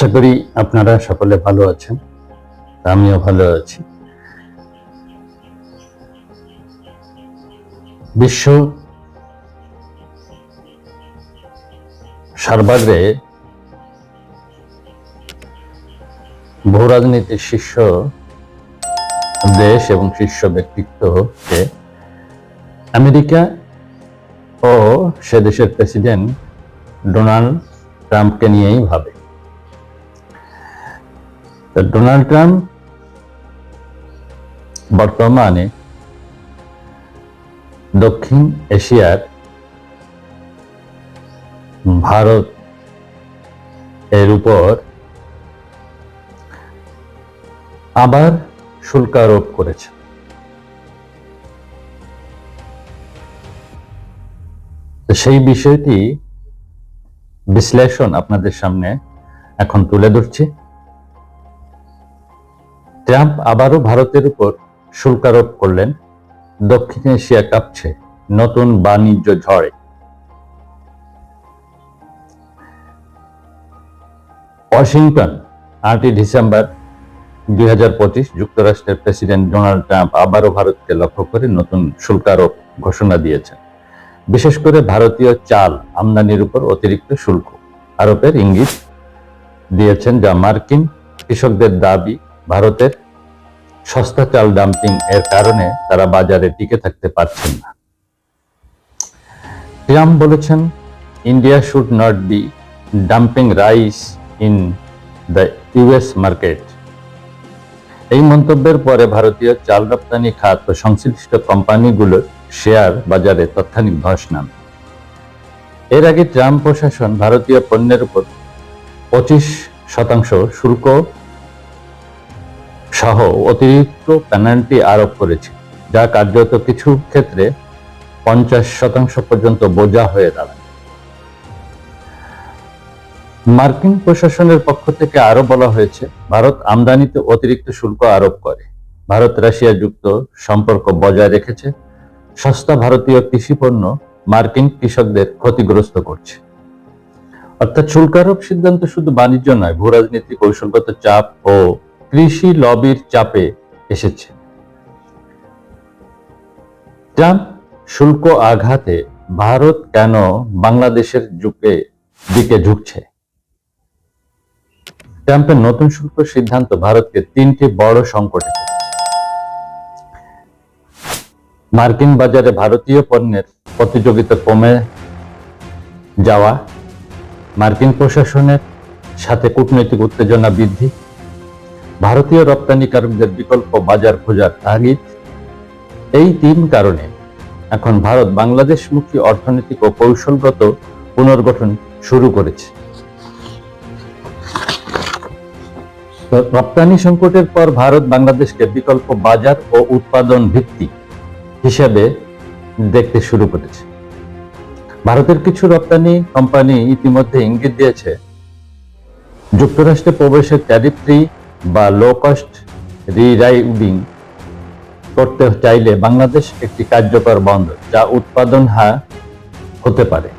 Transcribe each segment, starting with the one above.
আশা করি আপনারা সকলে ভালো আছেন, আমিও ভালো আছি। বিশ্ব সর্বাগ্রে ভূ রাজনীতির শীর্ষ দেশ এবং শীর্ষ ব্যক্তিত্বকে আমেরিকা ও সে দেশের প্রেসিডেন্ট ডোনাল্ড ট্রাম্পকে নিয়েই ভাবে। ডোনাল্ড ট্রাম্প বর্তমানে দক্ষিণ এশিয়ার ভারত এর উপর আবার শুল্ক আরোপ করেছে। সেই বিষয়টি বিশ্লেষণ আপনাদের সামনে এখন তুলে ধরছি। ট্রাম্প আবারও ভারতের উপর শুল্ক আরোপ করলেন। দক্ষিণ এশিয়া কাঁপছে নতুন বাণিজ্য ঝড়ে। ওয়াশিংটন 8 ডিসেম্বর 2025 যুক্তরাষ্ট্রের প্রেসিডেন্ট ডোনাল্ড ট্রাম্প আবারও ভারতকে লক্ষ্য করে নতুন শুল্ক আরোপ ঘোষণা দিয়েছেন। বিশেষ করে ভারতীয় চাল আমদানির উপর অতিরিক্ত শুল্ক আরোপের ইঙ্গিত দিয়েছেন, যা মার্কিন কৃষকদের দাবি ভারতের সস্তা চাল ডাম্পিং এর কারণে তারা বাজারে টিকে থাকতে পারছেন না। ট্রাম্প বলেছেন, India should not be dumping rice in the US market. এই মন্তব্যের পরে ভারতীয় চাল রপ্তানি খাত ও সংশ্লিষ্ট কোম্পানিগুলোর শেয়ার বাজারে তাৎক্ষণিক ধস নামে। এর আগে ট্রাম্প প্রশাসন ভারতীয় পণ্যের উপর 25% শুল্ক সহ অতিরিক্ত পেনাল্টি আরোপ করেছে, যা কার্যত কিছু ক্ষেত্রে 50% পর্যন্ত বোঝা হয়ে দাঁড়ায়। মার্কিন প্রশাসনের পক্ষ থেকে আরো বলা হয়েছে, ভারত আমদানিতে অতিরিক্ত শুল্ক আরোপ করে ভারত রাশিয়া যুক্ত সম্পর্ক বজায় রেখেছে। সস্তা ভারতীয় কৃষি পণ্য মার্কিন কৃষকদের ক্ষতিগ্রস্ত করছে। অর্থাৎ শুল্ক আরোপ সিদ্ধান্ত শুধু বাণিজ্য নয়, ভূ রাজনীতি, কৌশলগত চাপ ও কৃষি লবির চাপে এসেছে। ট্রাম্প শুল্ক আঘাতে ভারত কেন বাংলাদেশের দিকে ঝুঁকছে? ট্রাম্পের নতুন শুল্ক সিদ্ধান্ত ভারতকে 3টি বড় সংকটে ফেলেছে। মার্কিন বাজারে ভারতীয় পণ্যের প্রতিযোগিতা কমে যাওয়া, মার্কিন প্রশাসনের সাথে কূটনৈতিক উত্তেজনা বৃদ্ধি, ভারতীয় রপ্তানিকারকদের বিকল্প বাজার খোঁজার তাগিদ। এই 3 কারণে এখন ভারত বাংলাদেশমুখী অর্থনৈতিক ও কৌশলগত পুনর্গঠন শুরু করেছে। রপ্তানি সংকটের পর ভারত বাংলাদেশকে বিকল্প বাজার ও উৎপাদন ভিত্তি হিসেবে দেখতে শুরু করেছে। ভারতের কিছু রপ্তানি কোম্পানি ইতিমধ্যে ইঙ্গিত দিয়েছে, যুক্তরাষ্ট্রে প্রবেশের ট্যারিফ ফ্রি বা লো কস্ট রিরাইডিং করতে চাইলে বাংলাদেশ একটি কার্যকর বন্দর, যা উৎপাদন হতে পারে,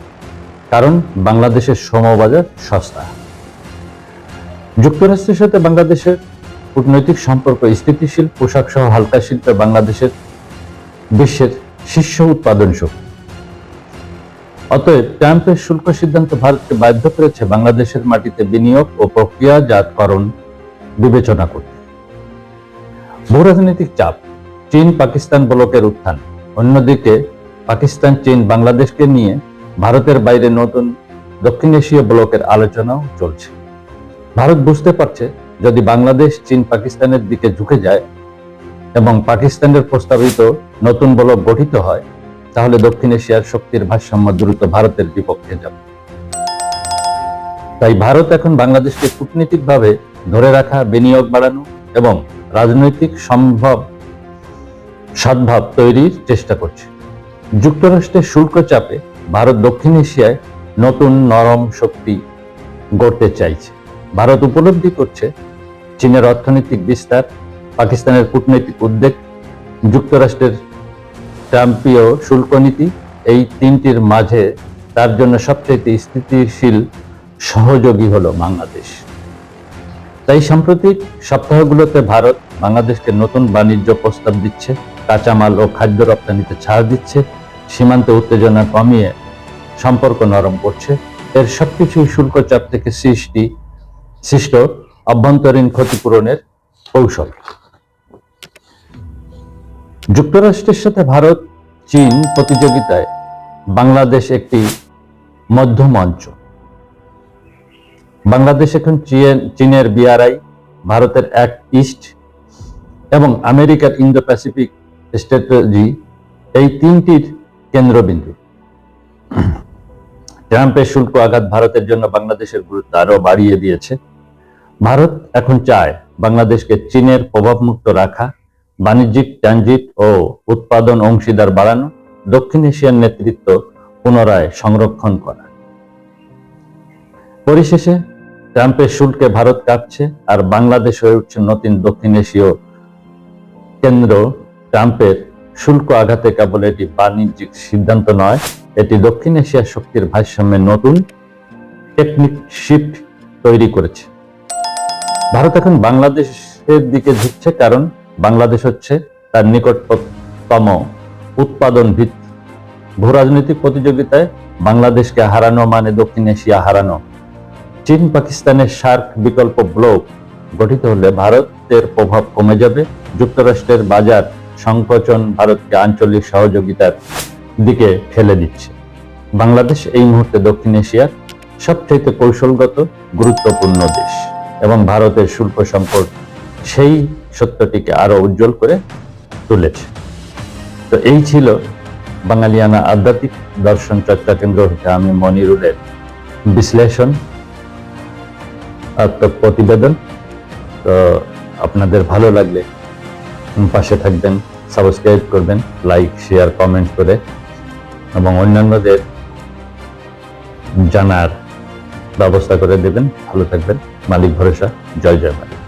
কারণ বাংলাদেশের শ্রমবাজার সস্তা। যুক্তরাষ্ট্রের সাথে বাংলাদেশের কূটনৈতিক সম্পর্ক স্থিতিশীল, পোশাক সহ হালকা শিল্পে বাংলাদেশের বিশ্বের শীর্ষ উৎপাদন শক্তি। অতএব ট্রাম্পের শুল্ক সিদ্ধান্ত ভারতকে বাধ্য করেছে বাংলাদেশের মাটিতে বিনিয়োগ ও প্রক্রিয়াজাতকরণ বিবেচনা করতে। ভূরাজনৈতিক চাপ, চীন পাকিস্তান ব্লকের উত্থান। অন্যদিকে পাকিস্তান, চীন, বাংলাদেশকে নিয়ে ভারতের বাইরে নতুন দক্ষিণ এশীয় ব্লকের আলোচনাও চলছে। ভারত বুঝতে পারছে, যদি বাংলাদেশ চীন পাকিস্তানের দিকে ঝুঁকে যায় এবং পাকিস্তানের প্রস্তাবিত নতুন ব্লক গঠিত হয়, তাহলে দক্ষিণ এশিয়ার শক্তির ভারসাম্য দ্রুত ভারতের বিপক্ষে যাবে। তাই ভারত এখন বাংলাদেশকে কূটনীতিকভাবে ধরে রাখা, বিনিয়োগ বাড়ানো এবং রাজনৈতিক সদ্ভাব তৈরির চেষ্টা করছে। যুক্তরাষ্ট্রের শুল্ক চাপে ভারত দক্ষিণ এশিয়ায় নতুন নরম শক্তি গড়তে চাইছে। ভারত উপলব্ধি করছে, চীনের অর্থনৈতিক বিস্তার, পাকিস্তানের কূটনৈতিক উদ্বেগ, যুক্তরাষ্ট্রের ট্রাম্পীয় শুল্ক নীতি, এই 3টির মাঝে তার জন্য সবচেয়ে স্থিতিশীল সহযোগী হলো বাংলাদেশ। তাই সাম্প্রতিক সপ্তাহগুলোতে ভারত বাংলাদেশকে নতুন বাণিজ্য প্রস্তাব দিচ্ছে, কাঁচামাল ও খাদ্য রপ্তানিতে ছাড় দিচ্ছে, সীমান্তে উত্তেজনা কমিয়ে সম্পর্ক নরম করছে। এর সবকিছুই শুল্ক চাপ থেকে সৃষ্ট অভ্যন্তরীণ ক্ষতিপূরণের কৌশল। যুক্তরাষ্ট্রের সাথে ভারত চীন প্রতিযোগিতায় বাংলাদেশ একটি মধ্যমঞ্চ। বাংলাদেশ এখন চীনের BRI, ভারতের অ্যাক্ট ইস্ট এবং আমেরিকার ইন্দো প্যাসিফিক স্ট্র্যাটেজি, এই তিনটির কেন্দ্রবিন্দু। ট্রাম্পের শুল্ক আঘাত ভারতের জন্য বাংলাদেশের গুরুত্ব আরো বাড়িয়ে দিয়েছে। ভারত এখন চায় বাংলাদেশকে চীনের প্রভাবমুক্ত রাখা, বাণিজ্যিক ট্রানজিট ও উৎপাদন অংশীদার বাড়ানো, দক্ষিণ এশিয়ার নেতৃত্ব পুনরায় সংরক্ষণ করা। পরিশেষে ট্রাম্পের শুল্কে ভারত কাঁপছে আর বাংলাদেশ হয়ে উঠছে নতুন দক্ষিণ এশীয় কেন্দ্র। ট্রাম্পের শুল্ক আঘাতে কেবল এটি বাণিজ্যিক সিদ্ধান্ত নয়, এটি দক্ষিণ এশিয়ার শক্তির ভারসাম্যে নতুন টেকনিক শিফট তৈরি করেছে। ভারত এখন বাংলাদেশের দিকে ঝুঁকছে, কারণ বাংলাদেশ হচ্ছে তার নিকটতম উৎপাদন ভিত্তি। ভূরাজনৈতিক প্রতিযোগিতায় বাংলাদেশকে হারানো মানে দক্ষিণ এশিয়া হারানো। চীন পাকিস্তানের সার্ক বিকল্প ব্লক গঠিত হলে ভারতের প্রভাব কমে যাবে। যুক্তরাষ্ট্রের বাজার সংকোচন ভারতকে আঞ্চলিক সহযোগিতার দিকে ঠেলে দিচ্ছে। বাংলাদেশ এই মুহূর্তে দক্ষিণ এশিয়ার সবচেয়ে কৌশলগত গুরুত্বপূর্ণ দেশ এবং ভারতের শুল্ক সংকট সেই সত্যটিকে আরো উজ্জ্বল করে তুলেছে। তো এই ছিল বাঙালিয়ানা আধ্যাত্মিক দর্শন চর্চা কেন্দ্র হতে আমি মনিরুলের বিশ্লেষণ প্রতিবেদন। তো আপনাদের ভালো লাগলে পাশে থাকবেন, সাবস্ক্রাইব করবেন, লাইক শেয়ার কমেন্ট করে এবং অন্যান্যদের জানার ব্যবস্থা করে দেবেন। ভালো থাকবেন। মালিক ভরসা। জয় জয় মালিক।